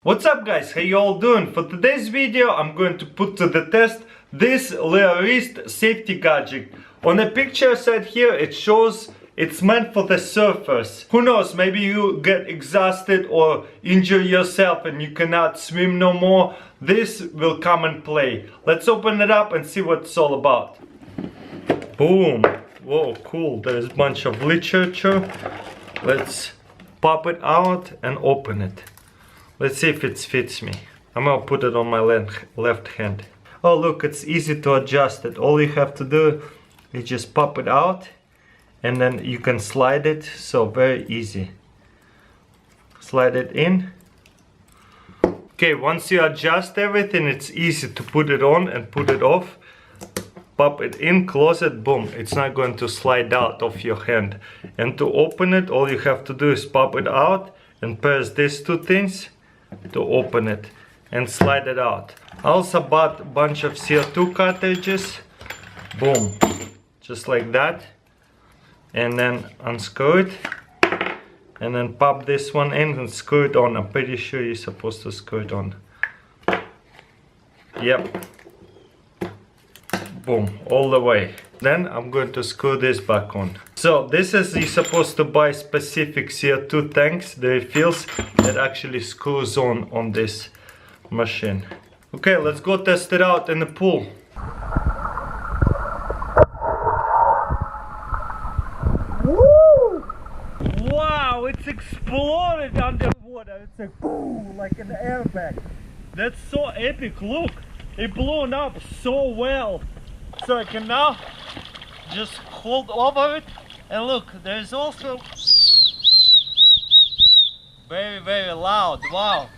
What's up guys, how you all doing? For today's video I'm going to put to the test this little wrist safety gadget. On the picture side here it shows it's meant for the surfers. Who knows, maybe you get exhausted or injure yourself and you cannot swim no more. This will come and play. Let's open it up and see what it's all about. Boom. Whoa, cool. There's a bunch of literature. Let's pop it out and open it. Let's see if it fits me. I'm gonna put it on my left hand. Oh look, it's easy to adjust it. All you have to do is just pop it out and then you can slide it, so very easy. Slide it in. Okay, once you adjust everything, it's easy to put it on and put it off. Pop it in, close it, boom. It's not going to slide out of your hand. And to open it, all you have to do is pop it out and press these two things to open it and slide it out. I also bought a bunch of CO2 cartridges. Boom, just like that. And then unscrew it and then pop this one in and screw it on. I'm pretty sure you're supposed to screw it on. Yep. Boom, all the way. Then I'm going to screw this back on. So this is, you're supposed to buy specific CO2 tanks, the refills that actually screws on this machine. Okay, let's go test it out in the pool. Woo! Wow, it's exploded underwater. It's like boom, like an airbag. That's so epic. Look, it blown up so well. So I can now just hold over it, and look, there's also very loud. Wow,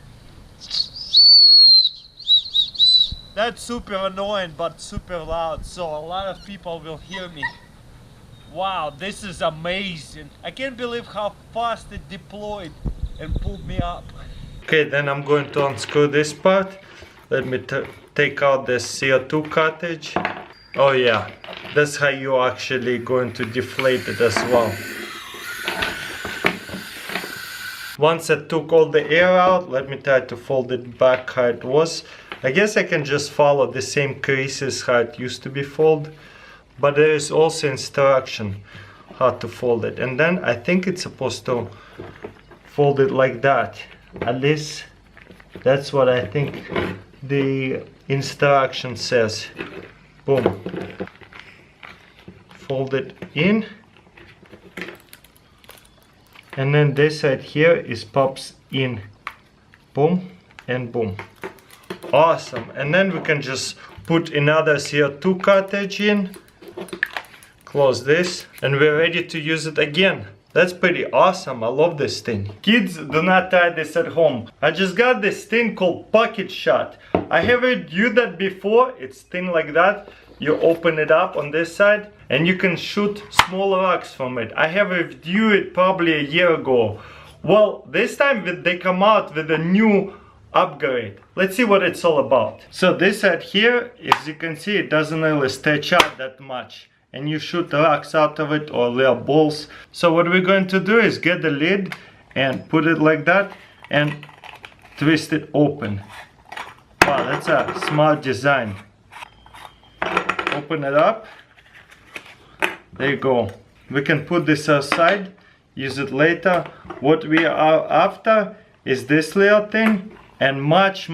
that's super annoying but super loud, so a lot of people will hear me. Wow, this is amazing. I can't believe how fast it deployed and pulled me up. Okay, then I'm going to unscrew this part. Let me take out this CO2 cartridge. Oh yeah, that's how you're actually going to deflate it as well. Once I took all the air out, let me try to fold it back how it was. I guess I can just follow the same creases how it used to be folded, but there is also instruction how to fold it. And then I think it's supposed to fold it like that. At least that's what I think the instruction says. Boom. Fold it in. And then this side here is pops in. Boom and boom. Awesome. And then we can just put another CO2 cartridge in. Close this. And we're ready to use it again. That's pretty awesome. I love this thing. Kids, do not try this at home. I just got this thing called pocket shot. I have reviewed that before. It's thin like that. You open it up on this side and you can shoot small rocks from it. I have reviewed it probably a year ago. Well, this time they come out with a new upgrade. Let's see what it's all about. So this side here, as you can see, it doesn't really stretch out that much. And you shoot rocks out of it or little balls. So what we're going to do is get the lid and put it like that and twist it open. Wow, that's a smart design. Open it up. There you go. We can put this aside, use it later. What we are after is this little thing and much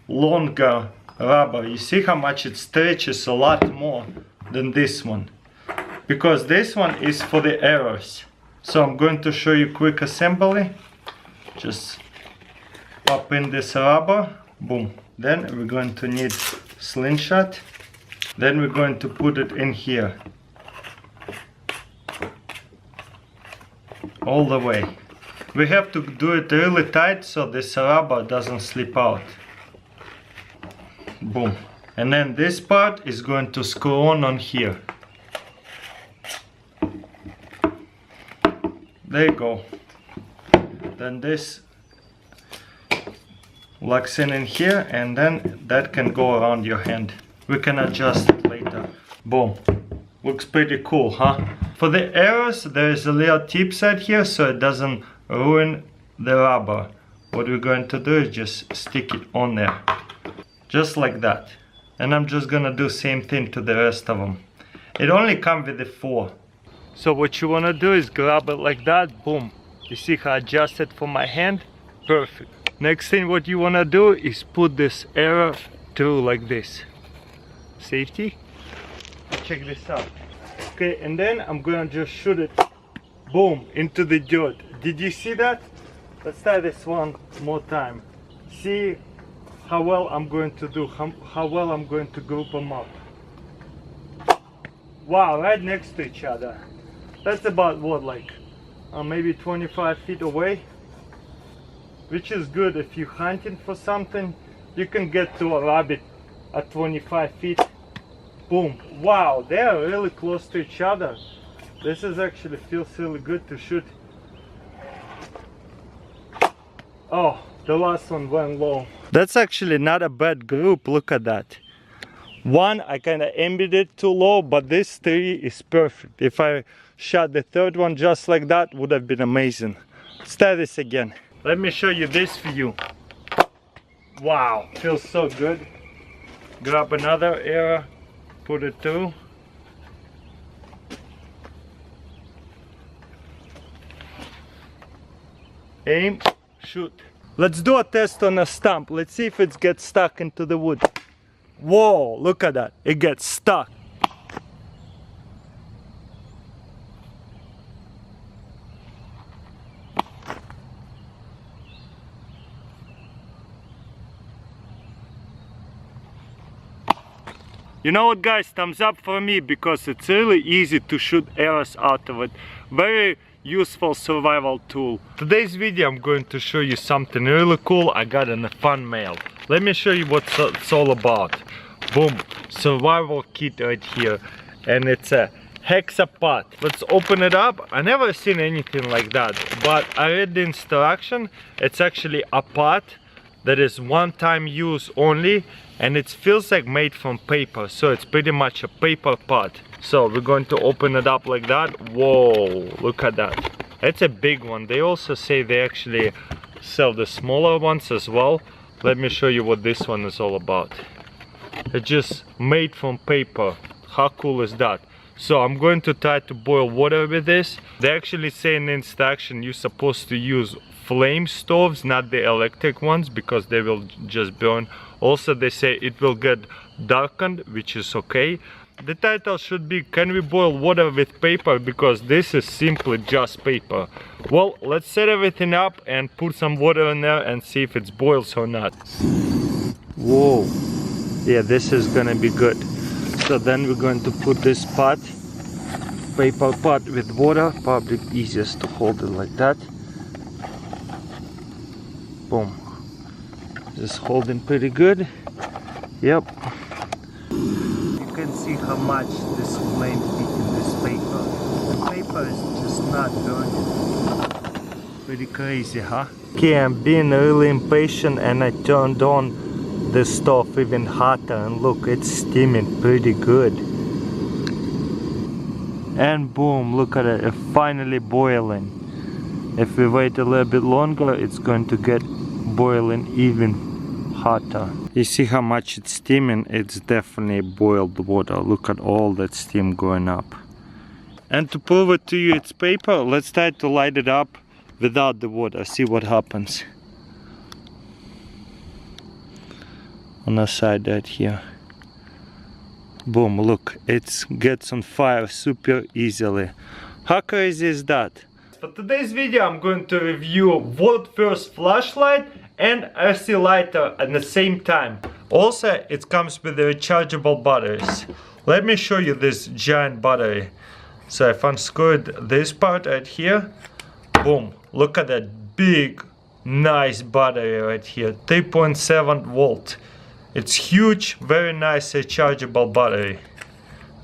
longer rubber. You see how much it stretches a lot more than this one, because this one is for the arrows. So I'm going to show you quick assembly. Just pop in this rubber, boom. Then we're going to need slingshot. Then we're going to put it in here all the way. We have to do it really tight so this rubber doesn't slip out. Boom. And then this part is going to screw on here. There you go. Then this locks in here, and then that can go around your hand. We can adjust it later. Boom. Looks pretty cool, huh? For the arrows, there is a little tip side here so it doesn't ruin the rubber. what we're going to do is just stick it on there. Just like that. And I'm just gonna do same thing to the rest of them. It only comes with the 4. So what you wanna do is grab it like that, boom. You see how I adjust it for my hand? Perfect. Next thing what you wanna do is put this arrow through like this. Safety. Check this out. Okay, and then I'm gonna just shoot it, boom, into the dirt. Did you see that? Let's try this one more time. See how well I'm going to do, how well I'm going to group them up. Wow, right next to each other. That's about what, like maybe 25 feet away, which is good if you're hunting for something. You can get to a rabbit at 25 feet. Boom. Wow, they are really close to each other. This is actually feels really good to shoot. Oh, the last one went low. That's actually not a bad group. Look at that. One, I kind of aimed it too low, but this 3 is perfect. If I shot the 3rd one just like that, would have been amazing. Let's try this again. Let me show you this view. Wow, feels so good. Grab another arrow, put it through. Aim, shoot. Let's do a test on a stump. Let's see if it gets stuck into the wood. Whoa, look at that. It gets stuck. You know what, guys, thumbs up for me, because it's really easy to shoot arrows out of it. Very useful survival tool. Today's video I'm going to show you something really cool I got in a fan mail. Let me show you what it's all about. Boom, survival kit right here, and it's a hexa pot. Let's open it up. I never seen anything like that, but I read the instruction. It's actually a pot that is one-time use only, and it feels like made from paper, so it's pretty much a paper pot. So we're going to open it up like that. Whoa, look at that. It's a big one. They also say they actually sell the smaller ones as well. Let me show you what this one is all about. It's just made from paper. How cool is that? So I'm going to try to boil water with this. They actually say in the instruction you're supposed to use flame stoves, not the electric ones, because they will just burn. Also they say it will get darkened, which is okay. The title should be, can we boil water with paper, because this is simply just paper. Well, let's set everything up and put some water in there and see if it boils or not. Whoa, yeah, this is gonna be good. So then we're going to put this pot, paper pot with water, probably easiest to hold it like that. Boom. Just holding pretty good. Yep. You can see how much this flame fit in this paper. The paper is just not burning. Pretty crazy, huh? Okay, I'm being really impatient and I turned on the stove even hotter, and look, it's steaming pretty good. And boom, look at it, it's finally boiling. If we wait a little bit longer, it's going to get boiling even hotter. You see how much it's steaming? It's definitely boiled water. Look at all that steam going up. And to prove it to you it's paper, let's try to light it up without the water. See what happens. On the side right here. Boom, look, it gets on fire super easily. How crazy is that? For today's video I'm going to review world first flashlight and RC lighter at the same time. Also it comes with the rechargeable batteries. Let me show you this giant battery. So I've unscrewed this part right here. Boom, look at that big nice battery right here, 3.7 volt. It's huge, very nice rechargeable battery.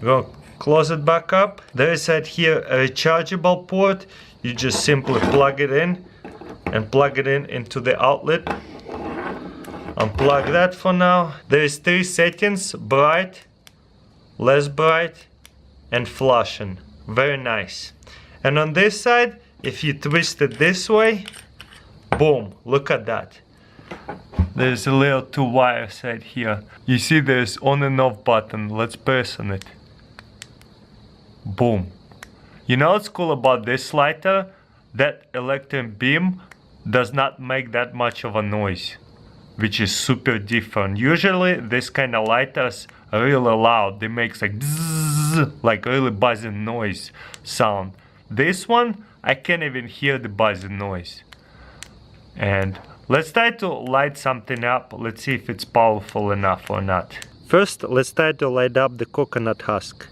Go close it back up. There is right here a rechargeable port. You just simply plug it in and plug it in into the outlet. Unplug that for now. There is 3 settings: bright, less bright, and flashing. Very nice. And on this side, if you twist it this way, Boom, look at that. There's a little 2 wires right here. You see there's on and off button. Let's press on it. Boom. You know what's cool about this lighter? That electric beam does not make that much of a noise, which is super different. Usually this kind of lighters are really loud. They make like bzzz, like really buzzing noise sound. This one, I can't even hear the buzzing noise. And let's try to light something up. Let's see if it's powerful enough or not. First, let's try to light up the coconut husk.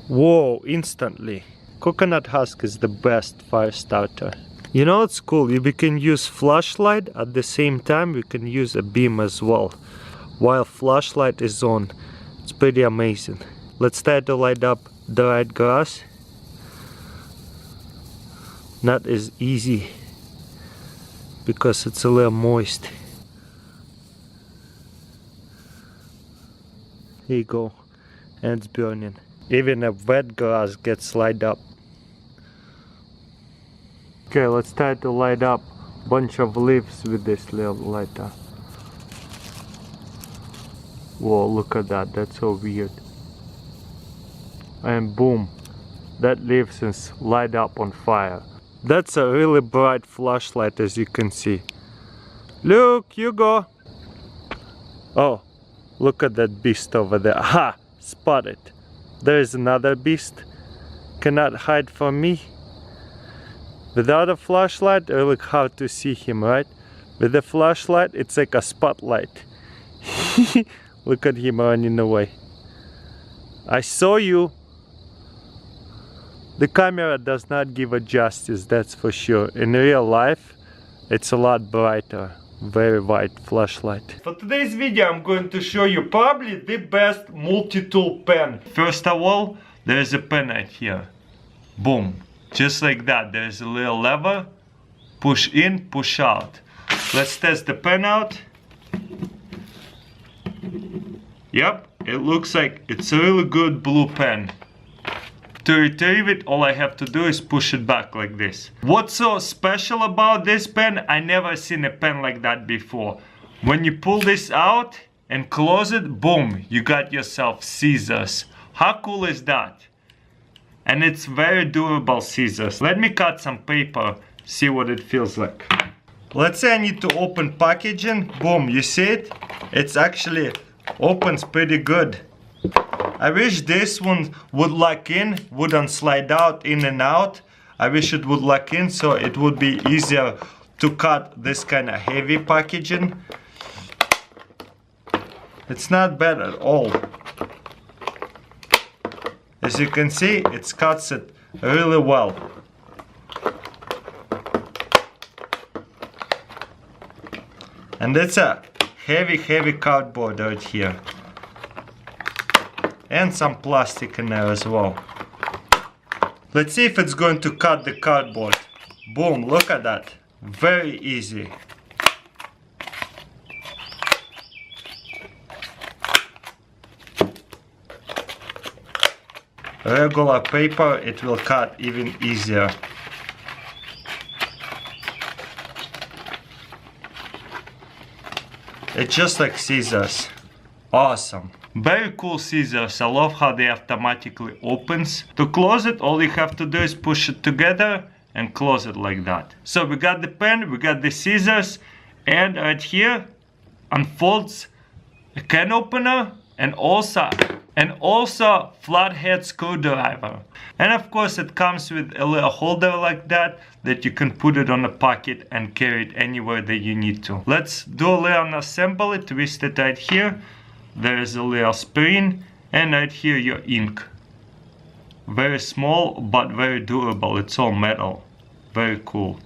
Whoa, instantly. Coconut husk is the best fire starter. You know what's cool? We can use flashlight at the same time. We can use a beam as well while flashlight is on. It's pretty amazing. Let's try to light up dried grass. Not as easy because it's a little moist. Here you go, and it's burning. Even a wet grass gets light up. Okay, let's try to light up a bunch of leaves with this little lighter. Whoa, look at that, that's so weird. And boom, that leaves is light up on fire. That's a really bright flashlight, as you can see. Look, Hugo! Oh, look at that beast over there. Ha! Spotted. There is another beast. Cannot hide from me. Without a flashlight, really hard to see him, right? With a flashlight, it's like a spotlight. Look at him running away. I saw you. The camera does not give it justice, that's for sure. In real life, it's a lot brighter. Very white flashlight. For today's video, I'm going to show you probably the best multi-tool pen. First of all, there's a pen right here. Boom. Just like that. There's a little lever. Push in, push out. Let's test the pen out. Yep, it looks like it's a really good blue pen. To retrieve it, all I have to do is push it back like this. What's so special about this pen? I never seen a pen like that before. When you pull this out and close it, boom, you got yourself scissors. How cool is that? And it's very durable scissors. Let me cut some paper, see what it feels like. Let's say I need to open packaging. Boom, you see it? It's actually opens pretty good. I wish this one would lock in, wouldn't slide out in and out. I wish it would lock in so it would be easier to cut this kind of heavy packaging. It's not bad at all. As you can see, it cuts it really well. And it's a heavy cardboard right here. And some plastic in there as well. Let's see if it's going to cut the cardboard. Boom, look at that. Very easy. Regular paper, it will cut even easier. It's just like scissors. Awesome. Very cool scissors. I love how they automatically opens. To close it, all you have to do is push it together and close it like that. So we got the pen, we got the scissors, and right here unfolds a can opener and also flathead screwdriver. And of course it comes with a little holder like that you can put it on a pocket and carry it anywhere that you need to. Let's do a little assembly, twist it right here. There is a little spring, and right here your ink. Very small but very durable. It's all metal. Very cool.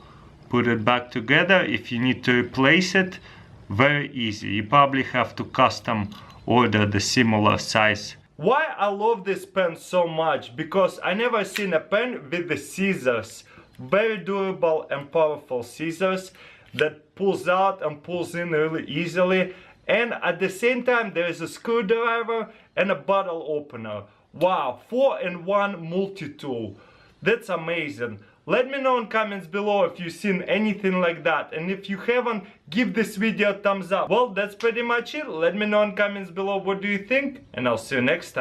Put it back together. If you need to replace it, very easy. You probably have to custom order the similar size. Why I love this pen so much? Because I never seen a pen with the scissors. Very durable and powerful scissors that pulls out and pulls in really easily. And at the same time there is a screwdriver and a bottle opener. Wow, 4-in-1 multi-tool. That's amazing. Let me know in comments below if you've seen anything like that, and if you haven't, give this video a thumbs up. Well, that's pretty much it. Let me know in comments below what do you think, and I'll see you next time.